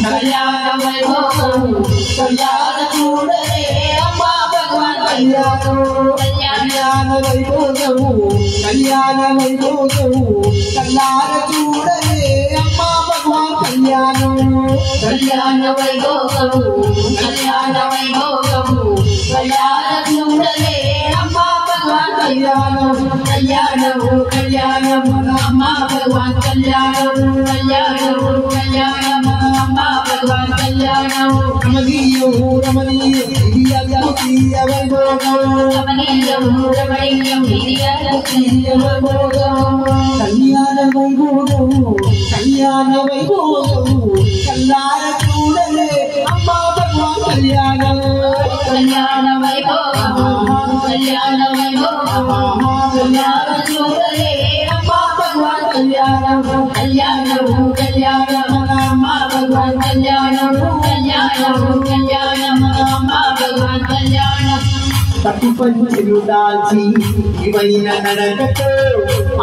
కళ్యాణ వైభోగం కళ్యాణ చూడలే అమ్మా భగవాన్ కళ్యాణం కళ్యాణ వైభోగం కళ్యాణ వైభోగం కళ్యాణ చూడలే అమ్మా భగవాన్ కళ్యాణం కళ్యాణ వైభోగం కళ్యాణ వైభోగం కళ్యాణ చూడలే అమ్మా భగవాన్ కళ్యాణం కళ్యాణం కళ్యాణం అమ్మా భగవాన్ కళ్యాణం కళ్యాణం కళ్యాణం అమ్మా భగవాన్ కళ్యాణం రమణీయం రమణీయం హిరియలోకీయ వైభోగం రమణీయం రమణీయం హిరియలోకీయ వైభోగం కళ్యాణ వైభోగం కళ్యాణ వైభోగం కళ్యాణ చూడలే అమ్మా భగవాన్ కళ్యాణం కళ్యాణ వైభోగం కళ్యాణ వైభోగం కళ్యాణ చూడలే అమ్మా భగవాన్ కళ్యాణం కళ్యాణం కళ్యాణం అమ్మా భగవాన్ కళ్యాణం కళ్యాణం కళ్యాణం అమ్మా భగవాన్ కళ్యాణం పట్టు పంచెలు దాల్చి ఇవైన నడకతో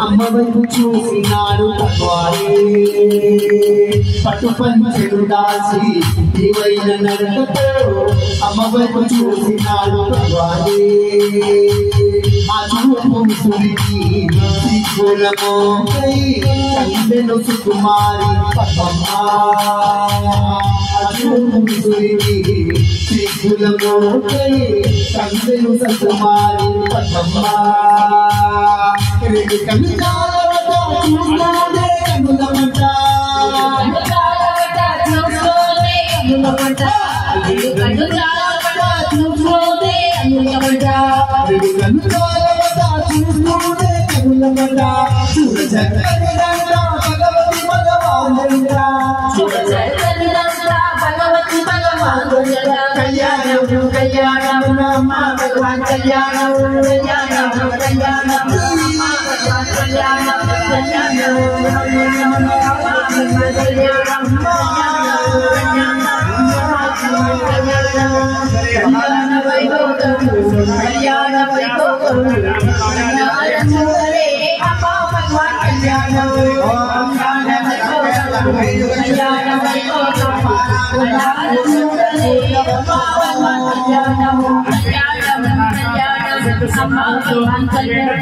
అమ్మ వైపు చూసినాడు భగవానే పట్టు పంచెలు దాల్చి ఇవైన నడకతో అమ్మ వైపు చూసినాడు భగవానే ఆ చూపు సురికి సిగ్గులమో కందెను సుకుమారి పద్మమ్మ ఆ చూపు సురికి సిగ్గులమో కందెను సుకుమారి పద్మమ్మ రెండు కళ్ళు చాలవట చూస్తూనే కన్నులమంట కళ్ళు చాలవట చూస్తూనే కన్నులమంట కళ్యాణం కళ్యాణం అమ్మా భగవాన్ కళ్యాణం కళ్యాణం కళ్యాణం కళ్యాణం కళ్యాణం కళ్యాణ వైభోగం చూడలే అమ్మా భగవాన్ కళ్యాణం కళ్యాణ వైభోగం కళ్యాణ చూడలే అమ్మా భగవాన్ కళ్యాణం కళ్యాణం కళ్యాణం అమ్మా భగవాన్ కళ్యాణం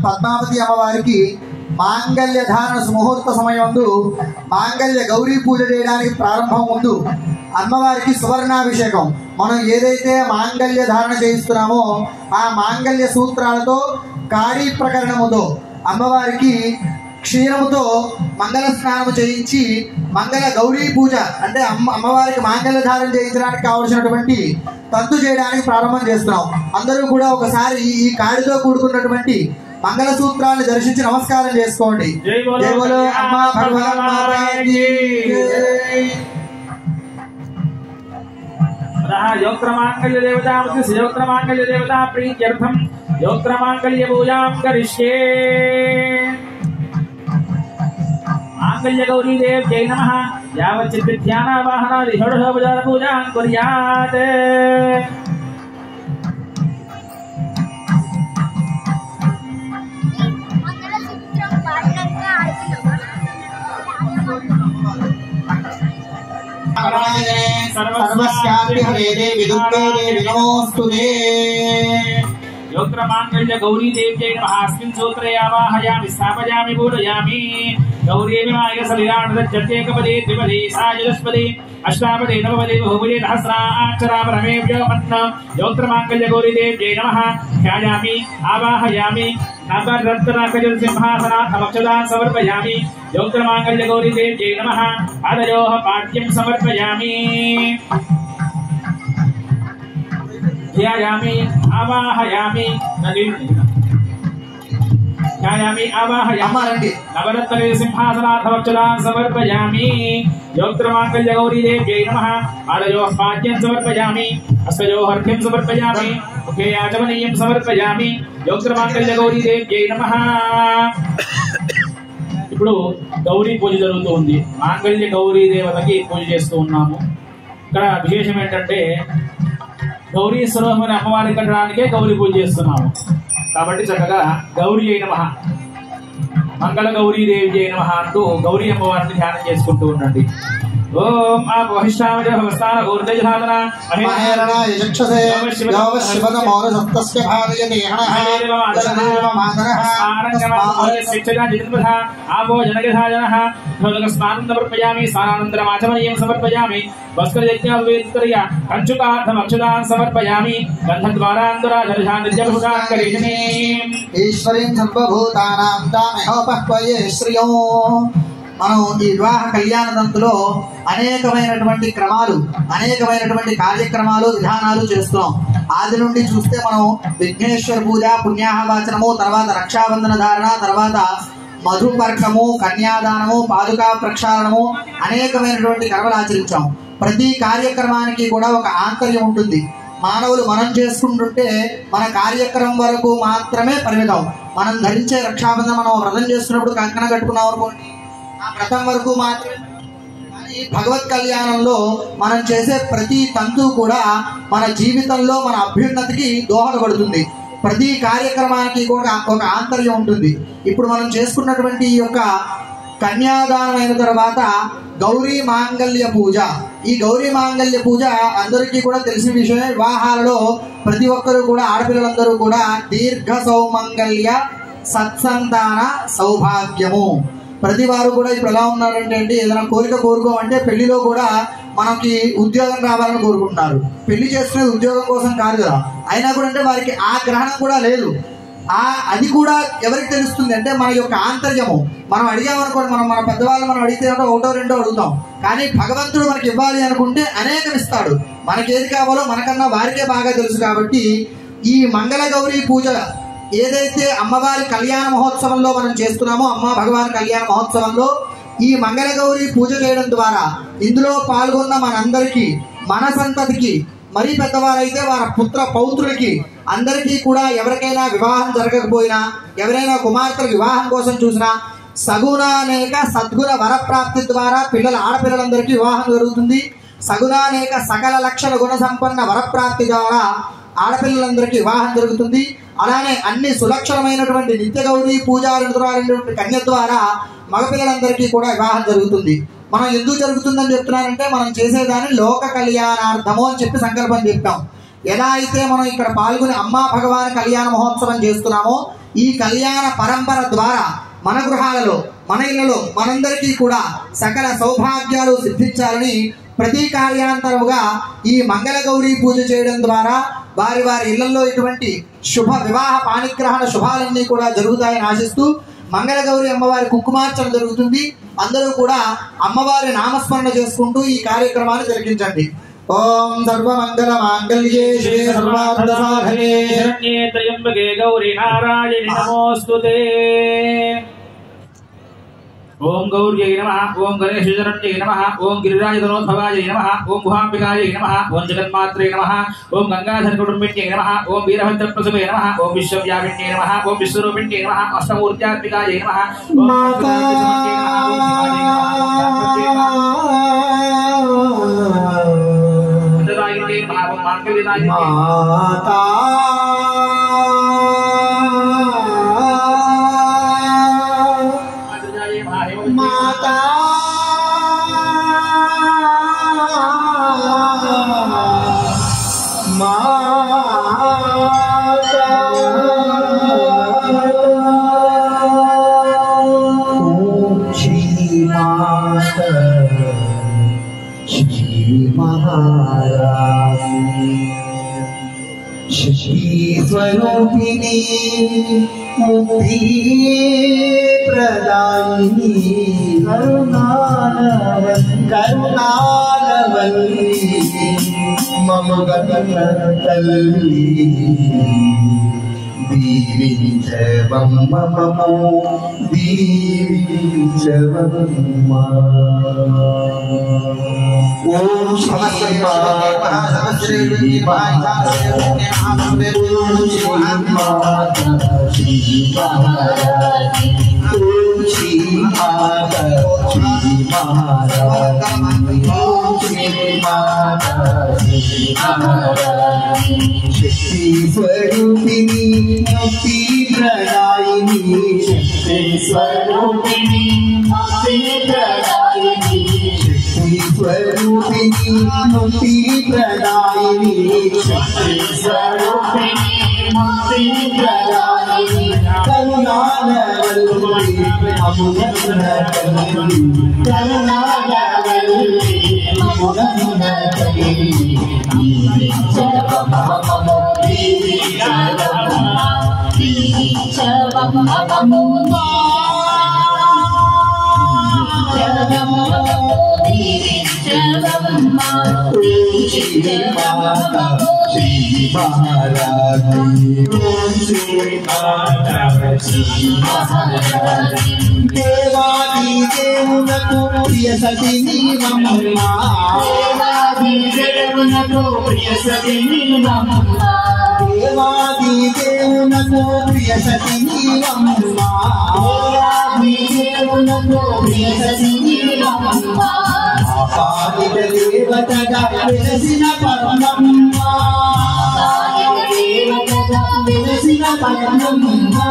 పద్మావతి అమ్మవారికి మాంగళ్య ధారణ ముహూర్త సమయంలో మాంగళ్య గౌరీ పూజ చేయడానికి ప్రారంభం ముందు అమ్మవారికి సువర్ణాభిషేకం మనం ఏదైతే మాంగళ్య ధారణ చేయిస్తున్నామో ఆ మాంగళ్య సూత్రాలతో కాళీ ప్రకరణముతో అమ్మవారికి క్షీరముతో మంగళ స్నానము చేయించి మంగళ గౌరీ పూజ అంటే అమ్మవారికి మాంగళ్య ధారణ చేయించడానికి కావలసినటువంటి తంతు చేయడానికి ప్రారంభం చేస్తున్నాం. అందరూ కూడా ఒకసారి ఈ కాడితో కూడుకున్నటువంటి మంగళ సూత్రాలను దర్శించి నమస్కారం చేసుకోండి. జై బోలో అమ్మా భగవాన్ మాతాకి యోక్రమాంగళ్య దేవతామతి యోక్రమాంగళ్య దేవతా ప్రీత్యర్థం యోక్రమాంగళ్య పూజాం కరిష్యే. మాంగళ్య గౌరీ దేవ్యై నమః. యావచ్చిత్ ధ్యానావాహనాది షోడశోపచార పూజాం కుర్యాత్. सर्वस्यापि हरे देवी दुर्गे देवी नमोस्तुते. योक्त्रमांगल्य गौरी देव्यै नमः. अस्मिन् सूत्रे आवाहयामि स्थापयामि पूजयामि. गौरी विमाय सलिलाणदज्जत्येकपदे द्विपदे साचतुष्पदे अष्टापदे नवपदे बहुपदे सहस्राक्षराभरमेभ्यो मन्त्रं योक्त्रमांगल्य गौरी देव्यै नमः. ध्यायामि आवाहयामि नवरत्नखचितसिंहासनार्थमक्षतान् समर्पयामि. योक्त्रमांगल्य गौरी देव्यै नमः. पादयोः पाद्यं समर्पयामि. ध्यायामि आवाहयामि ध्यायामि आवाहयामि नवरत्नसिंहासनार्थमक्षतान् समर्पयामि. योक्त्रमांगल्य गौरी देव्यै नमः. पादयोः पाद्यं समर्पयामि. हस्तयोः अर्घ्यं समर्पयामि. मुखे आचमनीयं समर्पयामि. योक्त्रमांगल्य गौरी देव्यै नमः. ఇప్పుడు గౌరీ పూజ జరుగుతూ ఉంది. మాంగళ్య గౌరీ దేవతకి పూజ చేస్తూ ఉన్నాము. ఇక్కడ విశేషం ఏంటంటే గౌరీ స్వరూపమైన అమ్మవారిని కట్టడానికే గౌరీ పూజ చేస్తున్నాము. కాబట్టి చక్కగా గౌరీ అయిన మహా మంగళ గౌరీదేవి అయిన మహా అంటూ గౌరీ అమ్మవారిని ధ్యానం చేసుకుంటూ ఉండండి. ఓం ఆపహిష్టామజ భవస్థాన గౌర్దేజనాదన మహేరణా యజక్షసే యోగ శివన మౌన సప్తస్య భారయతే హనః దశదేవ మాతరః శిక్షగా జితప్రధ ఆపో జనగధాజనః ఢోలక స్నానం సమర్పయామి స్నానానంతరం ఆచమనీయం సమర్పయామి వస్త్రయజ్ఞావేత్తర్య కంచుకార్థం అక్షదాన్ సమర్పయామి గంధద్వారాంధరాజర్షానిత్యభుషాంకరీషిణీ ఈశ్వరీం సర్వభూతానాం తామహోపహ్వయే శ్రియో. మనం ఈ వివాహ కళ్యాణ తంతులో అనేకమైనటువంటి క్రమాలు, అనేకమైనటువంటి కార్యక్రమాలు, విధానాలు చేస్తున్నాం. ఆది నుండి చూస్తే మనం విఘ్నేశ్వర పూజ, పుణ్యాహవాచనము, తర్వాత రక్షాబంధన ధారణ, తర్వాత మధుపర్కము, కన్యాదానము, పాదుకా ప్రక్షాళనము, అనేకమైనటువంటి కర్మలు ఆచరించాం. ప్రతి కార్యక్రమానికి కూడా ఒక ఆంతర్యం ఉంటుంది. మానవులు మనం చేసుకుంటుంటే మన కార్యక్రమం వరకు మాత్రమే పరిమితం. మనం ధరించే రక్షాబంధం, మనం వ్రతం చేస్తున్నప్పుడు కంకణ కట్టుకున్నాం అనుకోండి, ఆ వ్రతం వరకు మాత్రమే. కానీ భగవత్ కళ్యాణంలో మనం చేసే ప్రతి తంతు కూడా మన జీవితంలో మన అభ్యున్నతికి దోహదపడుతుంది. ప్రతి కార్యక్రమానికి కూడా ఒక ఆంతర్యం ఉంటుంది. ఇప్పుడు మనం చేసుకున్నటువంటి ఈ యొక్క కన్యాదానం అయిన తర్వాత గౌరీ మాంగళ్య పూజ. ఈ గౌరీ మాంగళ్య పూజ అందరికీ కూడా తెలిసిన విషయమే. వివాహాలలో ప్రతి ఒక్కరూ కూడా, ఆడపిల్లలందరూ కూడా దీర్ఘ సౌమంగళ్య సత్సంతాన సౌభాగ్యము. ప్రతి వారు కూడా ఇప్పుడు ఎలా ఉన్నారంటే అండి, ఏదైనా కోరిక కోరుకోమంటే పెళ్లిలో కూడా మనకి ఉద్యోగం రావాలని కోరుకుంటున్నారు. పెళ్లి చేసుకునే ఉద్యోగం కోసం కాదు కదా. అయినా కూడా అంటే వారికి ఆ గ్రహణం కూడా లేదు. అది కూడా ఎవరికి తెలుస్తుంది అంటే మన యొక్క ఆంతర్యము. మనం అడిగామనుకోండి, మన పెద్దవాళ్ళు మనం అడిగితే ఒకటో రెండో అడుగుతాం. కానీ భగవంతుడు మనకి ఇవ్వాలి అనుకుంటే అనేకం ఇస్తాడు. మనకి ఏది కావాలో మనకన్నా వారికే బాగా తెలుసు. కాబట్టి ఈ మంగళ గౌరీ పూజ ఏదైతే అమ్మవారి కళ్యాణ మహోత్సవంలో మనం చేస్తున్నామో, అమ్మ భగవాన్ కళ్యాణ మహోత్సవంలో ఈ మంగళ గౌరీ పూజ చేయడం ద్వారా ఇందులో పాల్గొన్న మనందరికీ, మన సంతతికి, మరీ పెద్దవారైతే వారి పుత్ర పౌత్రులకి అందరికీ కూడా, ఎవరికైనా వివాహం జరగకపోయినా, ఎవరైనా కుమార్తెల వివాహం కోసం చూసినా, సగుణానేక సద్గుణ వరప్రాప్తి ద్వారా ఆడపిల్లలందరికీ వివాహం జరుగుతుంది. సగుణానేక సకల లక్షణ గుణ సంపన్న వరప్రాప్తి ద్వారా ఆడపిల్లలందరికీ వివాహం జరుగుతుంది. అలానే అన్ని సులక్షణమైనటువంటి నిత్య గౌరీ పూజారులైనటువంటి కన్య ద్వారా మగపిల్లలందరికీ కూడా వివాహం జరుగుతుంది. మనం ఎందుకు జరుగుతుందని చెప్తున్నానంటే, మనం చేసేదాన్ని లోక కళ్యాణార్థము అని చెప్పి సంకల్పం చెప్పాం. ఎలా అయితే మనం ఇక్కడ పాల్గొని అమ్మా భగవాన్ కళ్యాణ మహోత్సవం చేస్తున్నామో, ఈ కళ్యాణ పరంపర ద్వారా మన గృహాలలో, మన ఇళ్లలో మనందరికీ కూడా సకల సౌభాగ్యాలు సిద్ధించాలని ప్రతి కార్యాంతరముగా ఈ మంగళ గౌరీ పూజ చేయడం ద్వారా వారి వారి ఇళ్లలో ఇటువంటి శుభ వివాహ పాణిగ్రహణ శుభాలన్నీ కూడా జరుగుతాయని ఆశిస్తూ మంగళ గౌరీ అమ్మవారి కుంకుమార్చన జరుగుతుంది. అందరూ కూడా అమ్మవారి నామస్మరణ చేసుకుంటూ ఈ కార్యక్రమాన్ని జరిగించండి. ఓం సర్వమంగళ మాంగళ్యే శ్రీ సర్వార్థ సాధనే శరణ్యే త్రయంబకే గౌరీ నారాయణి నమోస్తుతే. ఓం గౌర్యై నమః. ఓం గణేశరణ్యై నమః. ఓం గిరిరాజతనోద్భవాయ నమః. ఓం గుహాంబికాయ నమః. ఓం జగన్మాత్రే నమః. ఓం గంగాధర కుటుంబిన్యై నమః. ఓం వీరభద్ర ప్రసవే నమః. ఓం విశ్వవ్యాపిన్యై నమః. ఓం విశ్వరూపిణ్యై నమః. అష్టమూర్త్యాత్మికాయ నమః. ఓం మాతా स्वरूपिणी मुक्ति प्रदायिनी करुणालवल्ली मम गगनतल्ली దీవించవమ్మము దీవించవమ్మా. ఓం శ్రీ మాతా శ్రీ మాతా శ్రీ మహారాజి. ఓం శ్రీ మాతా శ్రీ మహారాజి. ఓం శ్రీ మాతా శ్రీ మహారాజి. శక్తి స్వరూపిణి ముక్తి ప్రదాయిని. శక్తి స్వరూపిణి ముక్తి ప్రదాయిని. శక్తి స్వరూపిణి ముక్తి ప్రదాయిని. శక్తి స్వరూపిణి ముక్తి ప్రదాయిని. కరుణాలవల్లి అముదమున కల్లి. కరుణాలవల్లి అముదమున కల్లి. దీవించవమ్మము దీవించవమ్మా. దీవించవమ్మము దీవించవమ్మా. శ్రీ మాతా శ్రీ మహారాజి. ఓం శ్రీ మాతా శ్రీ మహారాజి. దేవాది దేవునకు ప్రియ సతి నీవమ్మా. దేవాది దేవునకు ప్రియ సతి నీవమ్మా. దేవాది దేవునకు ప్రియ సతి నీవమ్మా. దేవాది దేవునకు ప్రియ సతి నీవమ్మా. పాలిత దేవతగా వెలసిన పద్మమ్మా. పాలిత దేవతగా వెలసిన పద్మమ్మా.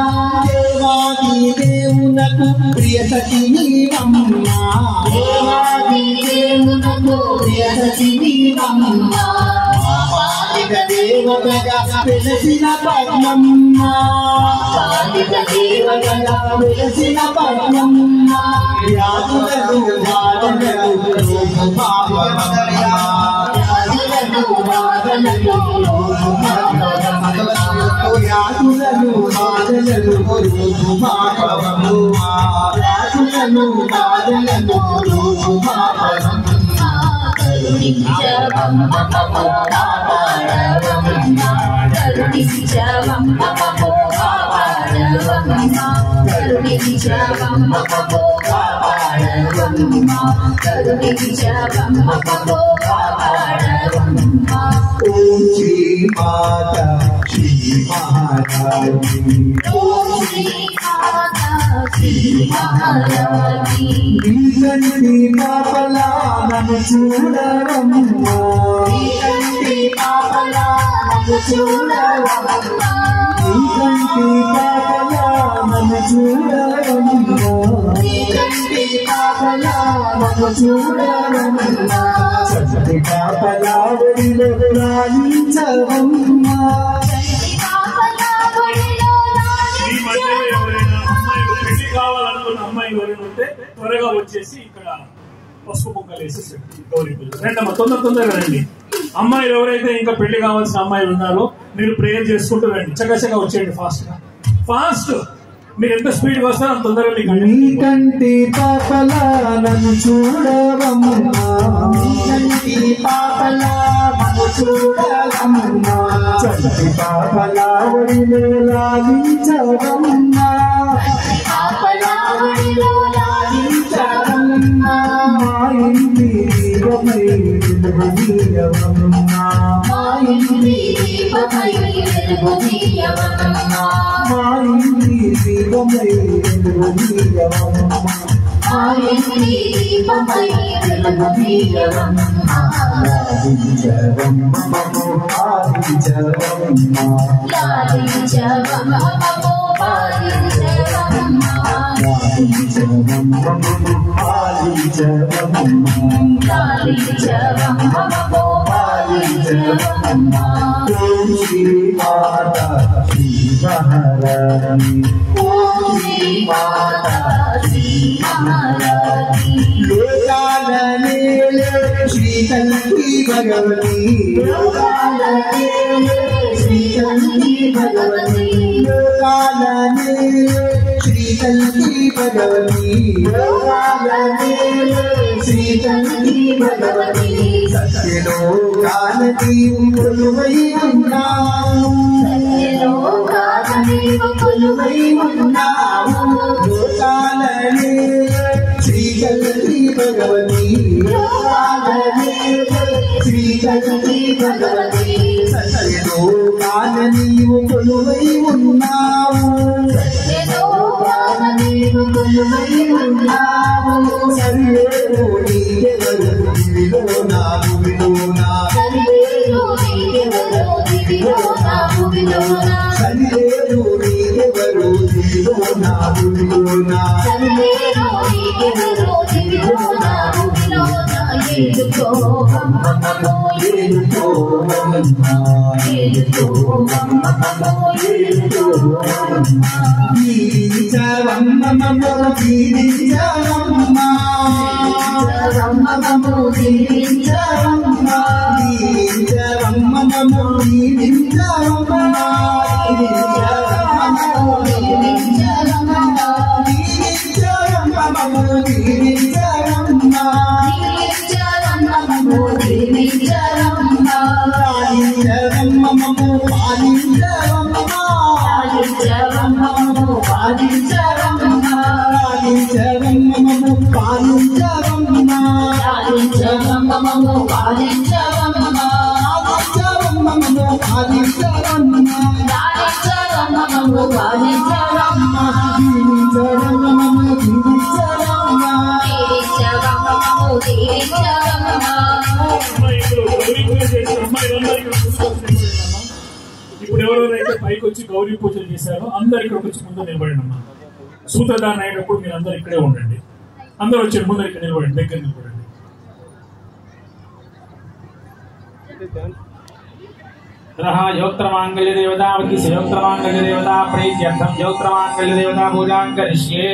దేవాది దేవునకు ప్రియ సతి నీవమ్మా. దేవాది దేవునకు ప్రియ సతి నీవమ్మా. పాలిత దేవతగా వెలసిన పద్మమ్మా. పాలిత దేవతగా వెలసిన పద్మమ్మా. వ్యాధులను బాధలను రోగు పాపమయ్యా. వ్యాధులను బాధలను రోగు పాపమయ్యా. వ్యాధులను బాధలను రోగు పాపమయ్యా. వ్యాధులను బాధలను రోగు పాపమయ్యా. కరుణించవమ్మము కాపాడవమ్మా. కరుణించవమ్మము కాపాడవమ్మా. కరుణించవమ్మము కాపాడవమ్మా. కరుణించవమ్మము కాపాడవమ్మా. ఓం శ్రీ మాతా శ్రీ మహారాజి. ఓం శ్రీ మాతా శ్రీ మహారాజి. నీకంటి పాపలా నన్ను చూడవమ్మా. నీకంటి పాపలా నన్ను చూడవమ్మా. నీకంటి పాపలా నన్ను చూడవమ్మా. నీకంటి పాపలా నన్ను చూడవమ్మా. చంటి పాపలా ఒడిలో లాలించవమ్మా. చంటి పాపలా ఒడిలో లాలించవమ్మా. పెళ్లి కావాలనుకున్న అమ్మాయి ఎవరైనా ఉంటే త్వరగా వచ్చేసి ఇక్కడ పసుపు కుంకలు వేసేసండి. గౌరీ పూజ రండమ్మా, తొందరగా రండి. అమ్మాయిలు ఎవరైతే ఇంకా పెళ్లి కావాల్సిన అమ్మాయిలు ఉన్నారో మీరు ప్రేయర్ చేసుకుంటూ రండి. చక్కగా వచ్చేయండి ఫాస్ట్. మీరు ఎంత స్పీడ్ గా వస్తారో అంత తొందరగా మీకు. నీకంటి పాపలా నన్ను చూడవమ్మా. నీకంటి పాపలా నన్ను చూడవమ్మా. చంటి పాపలా ఒడిలో లాలించవమ్మా. పాపలా ఒడిలో లాలించవమ్మా. మా ఇంటి దీపమై వెలుగునీయవమ్మా. మా ఇంటి దీపమై వెలుగునీయవమ్మా. మా ఇంటి దీపమై వెలుగునీయవమ్మా. మా ఇంటి దీపమై వెలుగునీయవమ్మా. లాలించవమ్మము పాలించవమ్మా. లాలించవమ్మము పాలించవమ్మా. లాలించవమ్మము పాలించవమ్మా. లాలించవమ్మము పాలించవమ్మా. ఓం శ్రీ మాతా శ్రీ మహారాణి. ఓం శ్రీ మాతా శ్రీ మహారాణి. లోకాల నేలే శ్రీ కల్కి భగవతి. లోకాల నేలే శ్రీ కల్కి భగవతి. లోకాల నేలే శ్రీ కల్కి భగవతి. లోకాల నేలే శ్రీ కల్కి భగవతి. సత్యలోకాల నీవు కొలువై ఉన్నావు. సత్యలోకాల నీవు కొలువై ఉన్నావు లోకాలనే శ్రీకల్లి భగవతి శ్రీకల్లి భగవతి సత్యలోకాన నీవు కొలువై ఉన్నావు సత్యలోకాన నీవు కొలువై ఉన్నావు సర్వేరు నీకెవరు దివిలోన భూమిలోన సర్వేరు నీకెవరు దివిలోన భూమిలోన సర్వేరు నీకెవరు దివిలోన భూమిలోన సర్వేరు నీకెవరు దివిలోన భూమిలోన ఏలుకో అమ్మమ్మో ఏలుకో ఏలుకో అమ్మమ్మో ఏలుకో దీవించవమ్మమ్మో దీవించవమ్మ అమ్మమ్మో దీవించవమ్మ దీవించవమ్మమ్మో దీవించవమ్మ అమ్మమ్మో దీవించవమ్మ దీవించవమ్మమ్మో దీవించవమ్మ దీవించవమ్మో దీవించవమ్మ పాలించవమ్మమ్మో పాలించవమ్మ పాలించవమ్మో పాలించవమ్మ పాలించవమ్మమ్మో పాలించవమ్మ పాలించవమ్మో పాలించవమ్మ పాలించవమ్మమ్మో పాలించవమ్మ పాలించవమ్మో పాలించవమ్మ దీవించవమ్మమ్మో దీవించవమ్మ దీవించవమ్మో దీవించవమ్మ అమ్మాయి ఇప్పుడు గౌరీ పూజ చేసిన అమ్మాయిలందరూ ఇక్కడ కూర్చొని నిలబడండి అమ్మా. ఇప్పుడు ఎవరెవరైతే పైకి వచ్చి గౌరీ పూజలు చేశారో అందరు ఇక్కడికి వచ్చి ముందు నిలబడండి అమ్మా. సూత్రధారణ అయ్యేటప్పుడు మీరు అందరు ఇక్కడే ఉండండి. అందరూ వచ్చి ముందర ఇక్కడ నిలబడండి, దగ్గర నిలబడండి. योक्त्रमांगल्य देवतावती सयोक्त्रमांगल्य देवता प्रीत्यर्थम योक्त्रमांगल्य देवता पूजां करिष्ये।